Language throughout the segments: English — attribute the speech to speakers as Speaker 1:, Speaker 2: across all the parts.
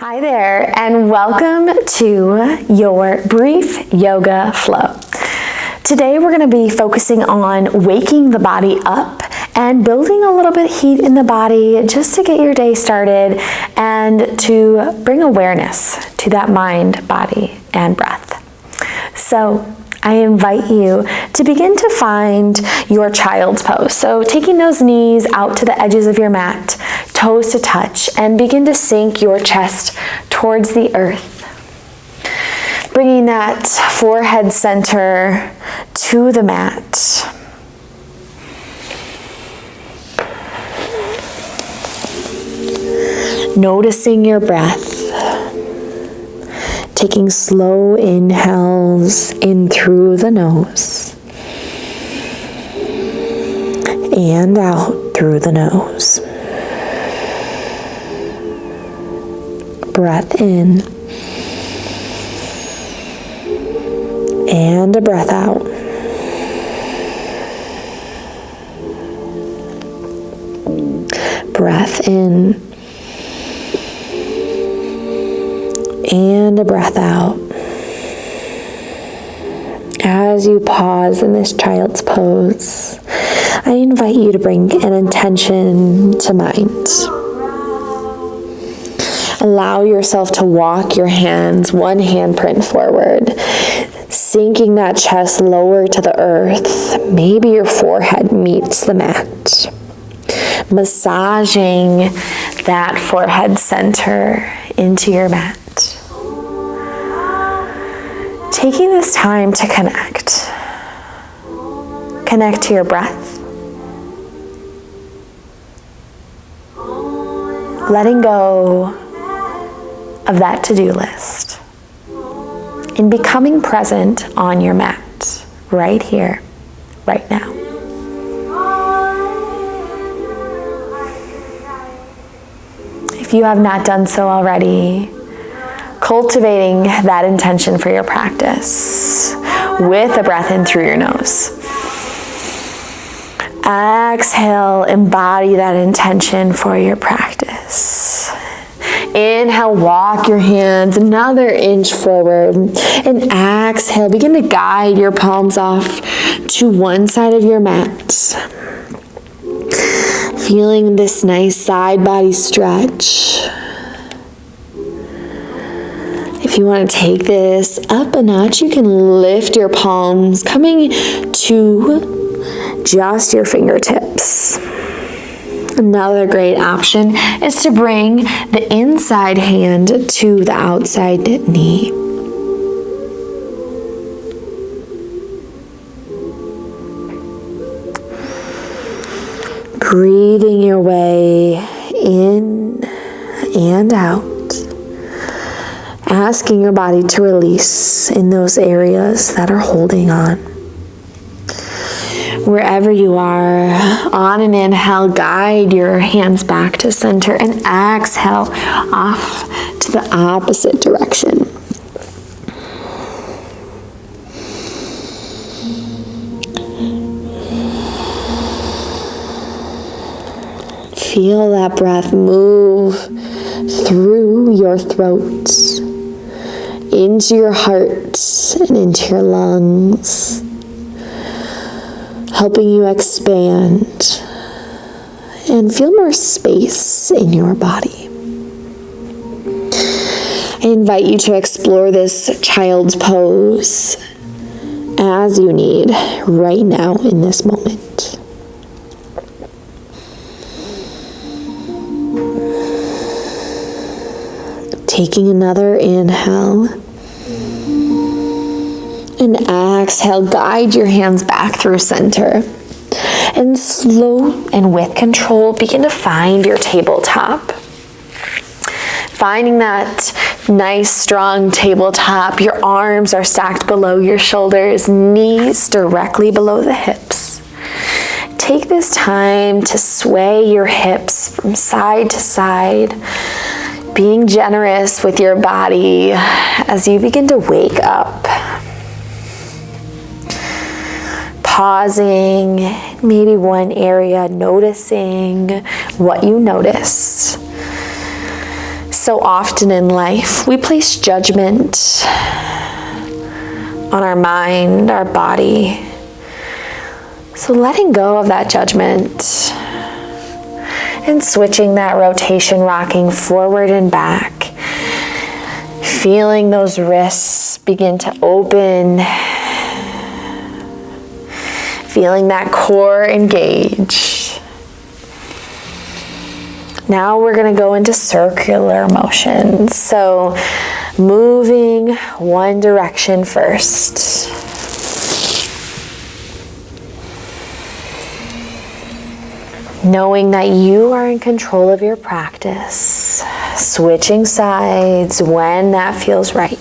Speaker 1: Hi there, and welcome to your brief yoga flow. Today we're going to be focusing on waking the body up and building a little bit of heat in the body just to get your day started and to bring awareness to that mind, body, and breath. So I invite you to begin to find your child's pose. So taking those knees out to the edges of your mat, toes to touch, and begin to sink your chest towards the earth. Bringing that forehead center to the mat. Noticing your breath. Taking slow inhales in through the nose and out through the nose. Breath in and a breath out. Breath in and a breath out. As you pause in this child's pose, I invite you to bring an intention to mind. Allow yourself to walk your hands one handprint forward, sinking that chest lower to the earth. Maybe your forehead meets the mat. Massaging that forehead center into your mat. Taking this time to connect. Connect to your breath. Letting go of that to-do list. And becoming present on your mat, right here, right now. If you have not done so already, cultivating that intention for your practice with a breath in through your nose. Exhale, embody that intention for your practice. Inhale, walk your hands another inch forward. And exhale, begin to guide your palms off to one side of your mat. Feeling this nice side body stretch. If you want to take this up a notch, you can lift your palms, coming to just your fingertips. Another great option is to bring the inside hand to the outside knee. Breathing your way in and out. Asking your body to release in those areas that are holding on. Wherever you are, on an inhale, guide your hands back to center and exhale off to the opposite direction. Feel that breath move through your throat, into your heart and into your lungs, helping you expand and feel more space in your body. I invite you to explore this child's pose as you need right now in this moment. Taking another inhale and exhale, guide your hands back through center. And slow and with control, begin to find your tabletop. Finding that nice, strong tabletop. Your arms are stacked below your shoulders, knees directly below the hips. Take this time to sway your hips from side to side, being generous with your body as you begin to wake up. Pausing, maybe one area, noticing what you notice. So often in life, we place judgment on our mind, our body. So letting go of that judgment and switching that rotation, rocking forward and back. Feeling those wrists begin to open. Feeling that core engage. Now we're going to go into circular motions. So moving one direction first. Knowing that you are in control of your practice. Switching sides when that feels right.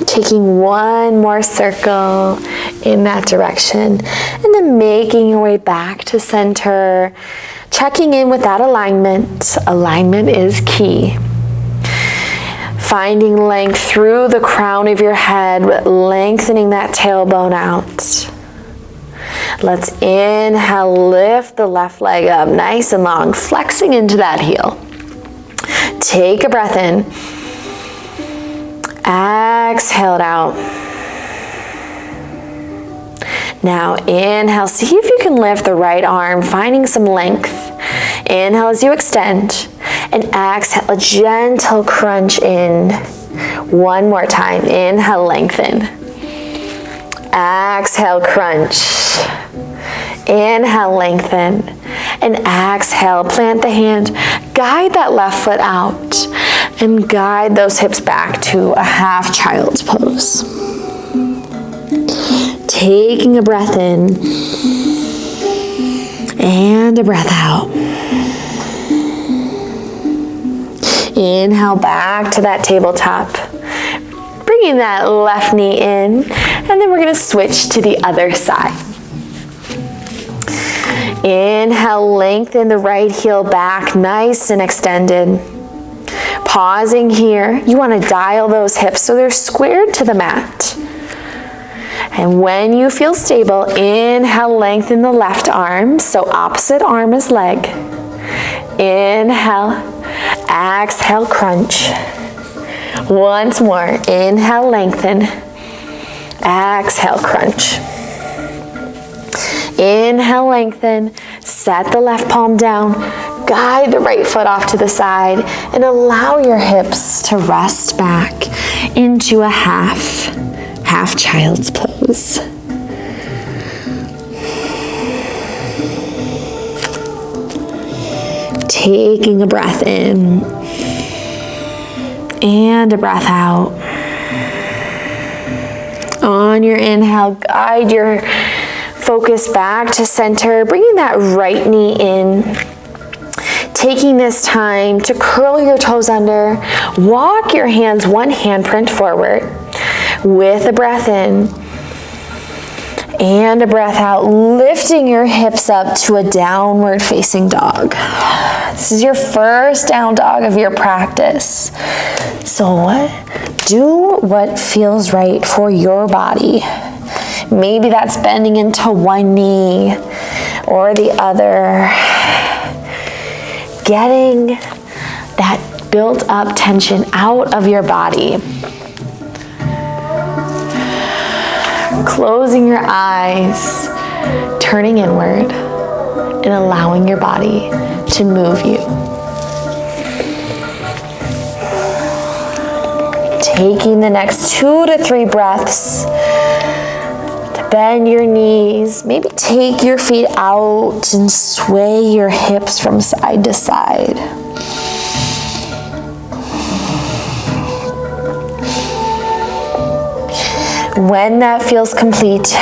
Speaker 1: Taking one more circle in that direction, and then making your way back to center, checking in with that alignment. Alignment is key. Finding length through the crown of your head, lengthening that tailbone out. Let's inhale, lift the left leg up nice and long, flexing into that heel. Take a breath in. Exhale it out. Now inhale, see if you can lift the right arm, finding some length. Inhale as you extend, and exhale, a gentle crunch in. One more time. Inhale, lengthen. Exhale, crunch. Inhale, lengthen. And exhale, plant the hand. Guide that left foot out. And guide those hips back to a half child's pose. Taking a breath in. And a breath out. Inhale back to that tabletop. Bringing that left knee in. And then we're going to switch to the other side. Inhale, lengthen the right heel back, nice and extended. Pausing here. You want to dial those hips so they're squared to the mat. And when you feel stable, inhale, lengthen the left arm. So opposite arm is leg. Inhale, exhale, crunch. Once more, inhale, lengthen. Exhale, crunch. Inhale, lengthen. Set the left palm down. Guide the right foot off to the side and allow your hips to rest back into a half child's pose. Taking a breath in and a breath out. On your inhale, guide your focus back to center, bringing that right knee in. Taking this time to curl your toes under, walk your hands one handprint forward with a breath in and a breath out, lifting your hips up to a downward facing dog. This is your first down dog of your practice. So do what feels right for your body. Maybe that's bending into one knee or the other. Getting that built up tension out of your body. Closing your eyes, turning inward, and allowing your body to move you. Taking the next 2 to 3 breaths to bend your knees. Maybe take your feet out and sway your hips from side to side. When that feels complete,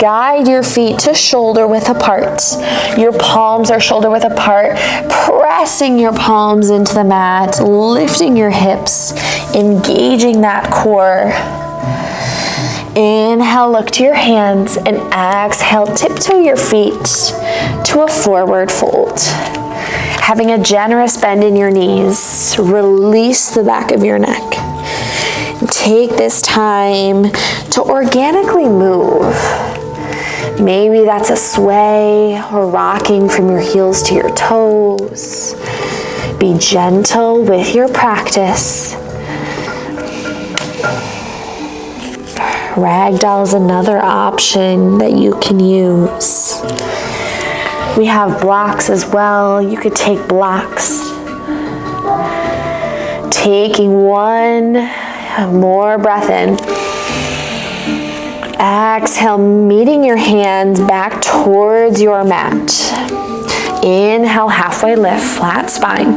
Speaker 1: guide your feet to shoulder width apart. Your palms are shoulder width apart, pressing your palms into the mat, lifting your hips, engaging that core. Inhale, look to your hands, and exhale, tiptoe your feet to a forward fold. Having a generous bend in your knees, release the back of your neck. Take this time to organically move Maybe that's a sway or rocking from your heels to your toes. Be gentle with your practice. Ragdoll is another option that you can use. We have blocks as well. You could take blocks. Taking one more breath in. Exhale, meeting your hands back towards your mat. Inhale, halfway lift, flat spine.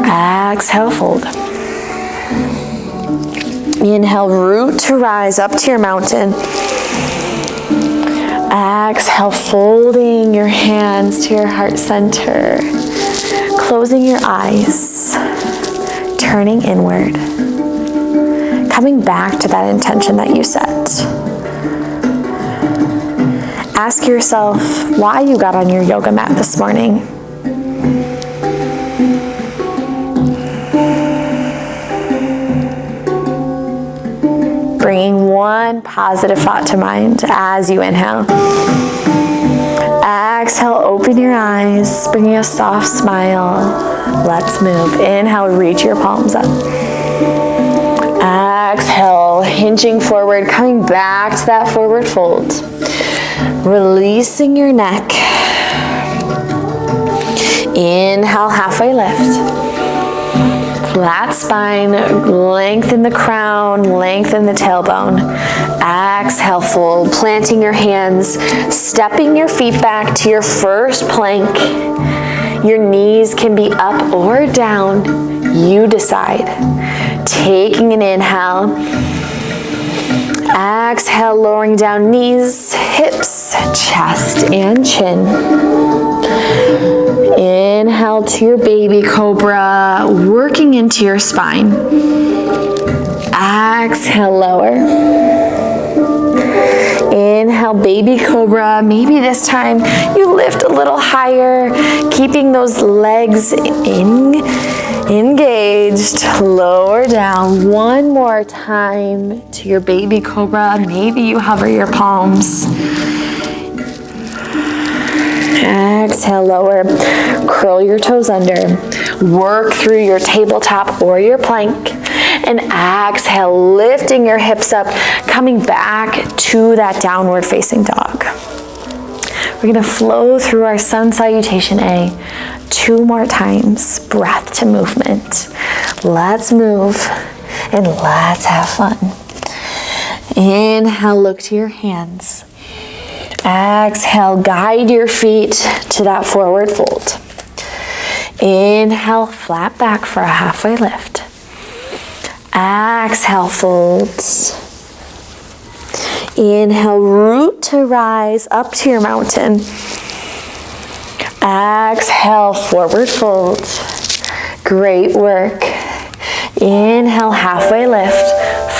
Speaker 1: Exhale, fold. Inhale, root to rise up to your mountain. Exhale, folding your hands to your heart center. Closing your eyes. Turning inward. Coming back to that intention that you set. Ask yourself why you got on your yoga mat this morning. Bringing one positive thought to mind as you inhale. Exhale, open your eyes, bringing a soft smile. Let's move. Inhale, reach your palms up. Exhale, hinging forward, coming back to that forward fold. Releasing your neck. Inhale, halfway lift. Flat spine, lengthen the crown, lengthen the tailbone. Exhale, fold, planting your hands, stepping your feet back to your first plank. Your knees can be up or down, you decide. Taking an inhale. Exhale, lowering down knees, hips, chest, and chin. Inhale to your baby cobra, working into your spine. Exhale, lower. Inhale, baby cobra. Maybe this time you lift a little higher, keeping those legs engaged. Lower down one more time to your baby cobra. Maybe you hover your palms. Exhale, lower. Curl your toes under. Work through your tabletop or your plank. And exhale, lifting your hips up, coming back to that downward facing dog. We're gonna flow through our sun salutation A 2 more times, breath to movement. Let's move and let's have fun. Inhale, look to your hands. Exhale, guide your feet to that forward fold. Inhale, flat back for a halfway lift. Exhale, folds. Inhale, root to rise up to your mountain. Exhale, forward fold. Great work. Inhale, halfway lift,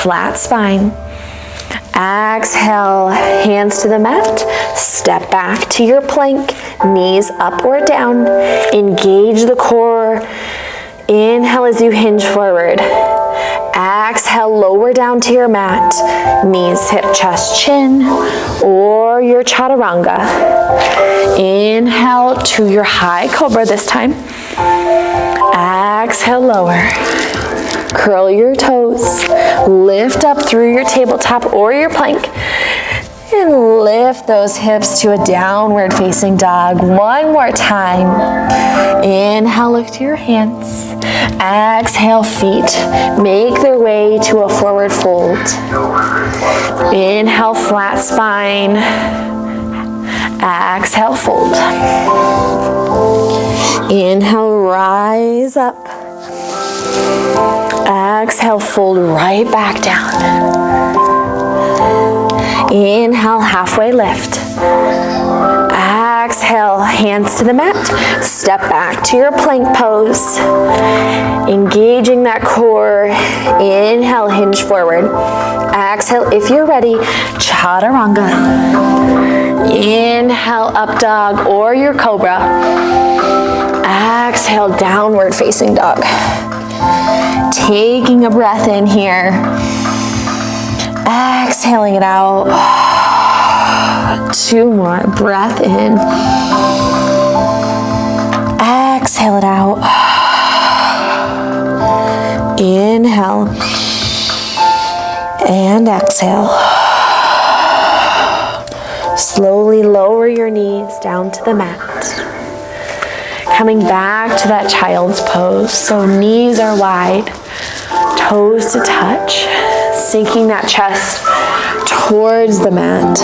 Speaker 1: flat spine. Exhale, hands to the mat. Step back to your plank, knees up or down. Engage the core. Inhale as you hinge forward. Exhale, lower down to your mat. Knees, hip, chest, chin, or your chaturanga. Inhale to your high cobra this time. Exhale, lower. Curl your toes. Lift up through your tabletop or your plank. And lift those hips to a downward facing dog. One more time. Inhale, look to your hands. Exhale, feet make their way to a forward fold. Inhale, flat spine. Exhale, fold. Inhale, rise up. Exhale, fold right back down. Inhale, halfway lift. Exhale, hands to the mat. Step back to your plank pose. Engaging that core. Inhale, hinge forward. Exhale, if you're ready, chaturanga. Inhale, up dog or your cobra. Exhale, downward facing dog. Taking a breath in here. Exhaling it out. 2 more. Breath in. Exhale it out. Inhale. And exhale. Slowly lower your knees down to the mat. Coming back to that child's pose. So knees are wide, toes to touch, sinking that chest towards the mat.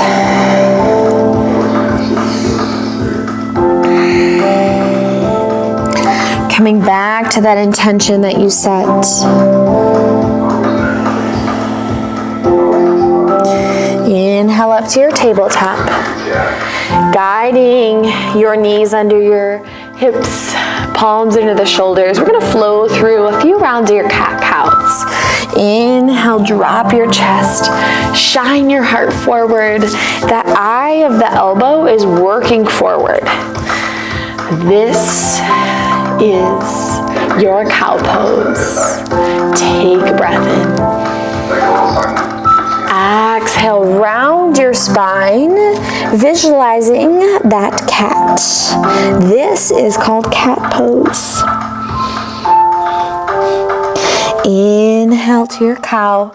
Speaker 1: Coming back to that intention that you set. Inhale up to your tabletop. Guiding your knees under your hips, palms into the shoulders. We're going to flow through a few rounds of your cat-cows. Inhale, drop your chest. Shine your heart forward. That eye of the elbow is working forward. This is your cow pose. Take a breath in. Exhale, round your spine, visualizing that cat. This is called cat pose. Inhale to your cow.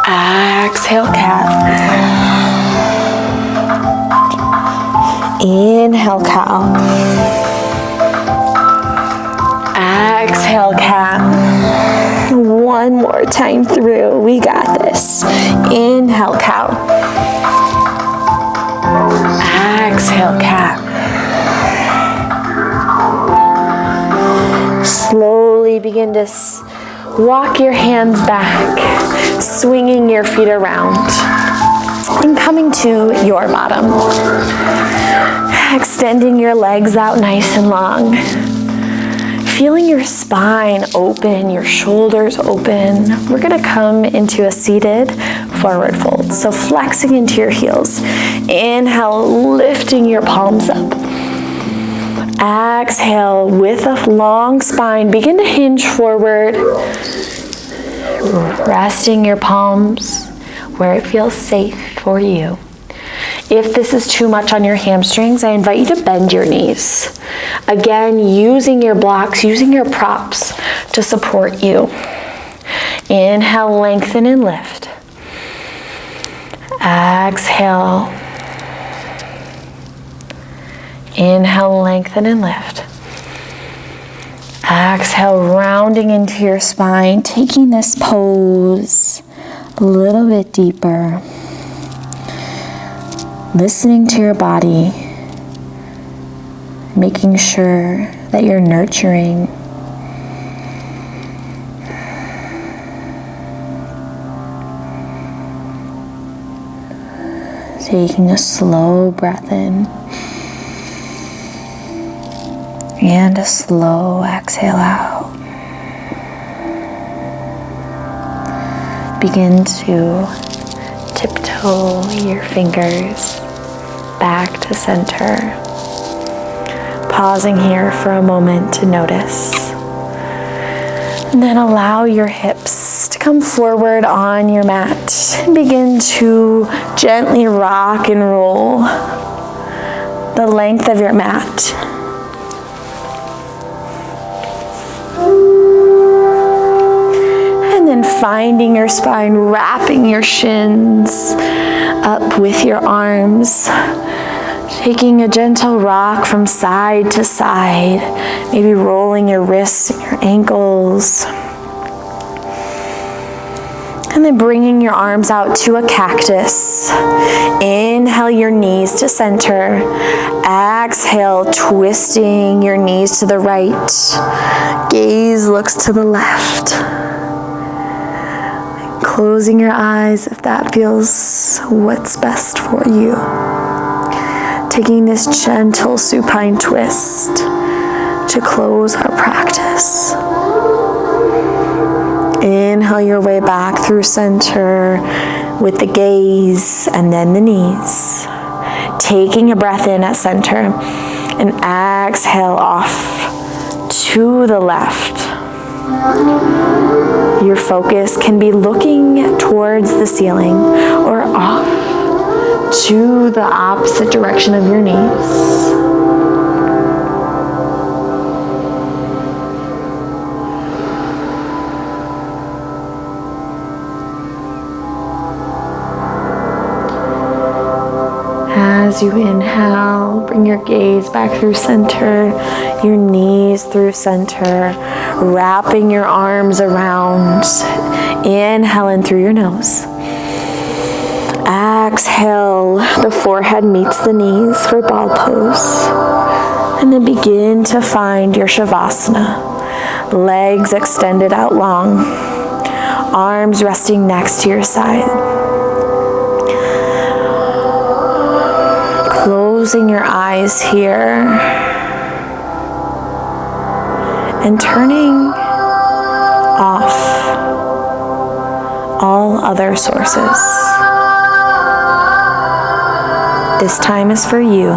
Speaker 1: Exhale, cat. Inhale, cow. Exhale, cat. One more time through. We got this. Inhale, cow. Exhale, cat. Slowly begin to walk your hands back, swinging your feet around, and coming to your bottom. Extending your legs out nice and long. Feeling your spine open, your shoulders open. We're gonna come into a seated forward fold. So flexing into your heels. Inhale, lifting your palms up. Exhale, with a long spine, begin to hinge forward. Resting your palms where it feels safe for you. If this is too much on your hamstrings, I invite you to bend your knees. Again, using your blocks, using your props to support you. Inhale, lengthen and lift. Exhale. Inhale, lengthen and lift. Exhale, rounding into your spine, taking this pose a little bit deeper. Listening to your body, making sure that you're nurturing. Taking a slow breath in and a slow exhale out. Begin to tiptoe your fingers back to center. Pausing here for a moment to notice. And then allow your hips to come forward on your mat and begin to gently rock and roll the length of your mat. And then finding your spine, wrapping your shins up with your arms, taking a gentle rock from side to side, maybe rolling your wrists and your ankles. And then bringing your arms out to a cactus. Inhale your knees to center. Exhale, twisting your knees to the right. Gaze looks to the left. Closing your eyes if that feels what's best for you. Taking this gentle supine twist to close our practice. Inhale your way back through center with the gaze and then the knees. Taking a breath in at center and exhale off to the left. Your focus can be looking towards the ceiling or off to the opposite direction of your knees. As you inhale, bring your gaze back through center, your knees through center, wrapping your arms around. Inhale in through your nose. Exhale, the forehead meets the knees for ball pose. And then begin to find your Shavasana. Legs extended out long, arms resting next to your side. Closing your eyes here and turning off all other sources. This time is for you.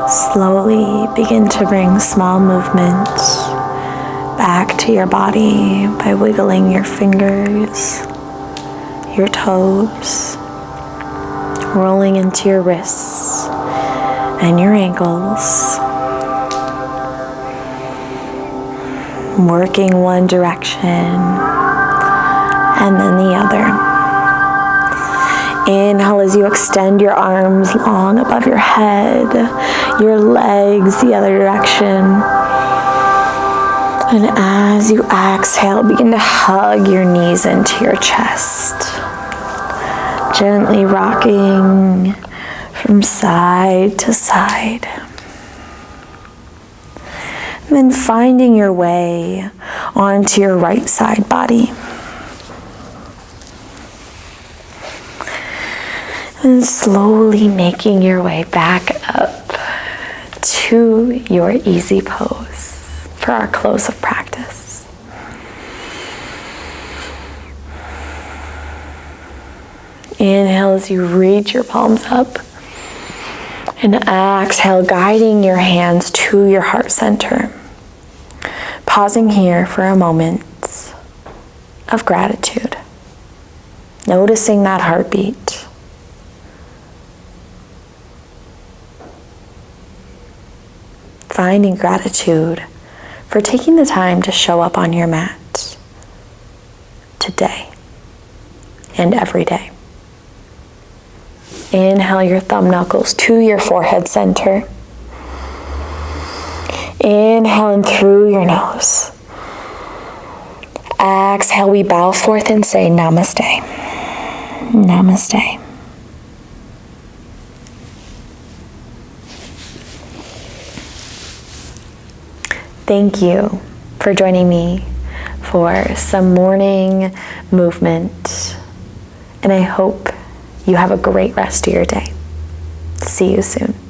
Speaker 1: Slowly begin to bring small movements back to your body by wiggling your fingers, your toes, rolling into your wrists and your ankles, working one direction and then the other. Inhale as you extend your arms long above your head, your legs the other direction. And as you exhale, begin to hug your knees into your chest. Gently rocking from side to side. And then finding your way onto your right side body. And slowly making your way back up to your easy pose for our close of practice. Inhale as you reach your palms up. And exhale, guiding your hands to your heart center. Pausing here for a moment of gratitude. Noticing that heartbeat. Finding gratitude for taking the time to show up on your mat today and every day. Inhale your thumb knuckles to your forehead center. Inhale in through your nose. exhale, we bow forth and say namaste. Namaste. Thank you for joining me for some morning movement, and I hope you have a great rest of your day. See you soon.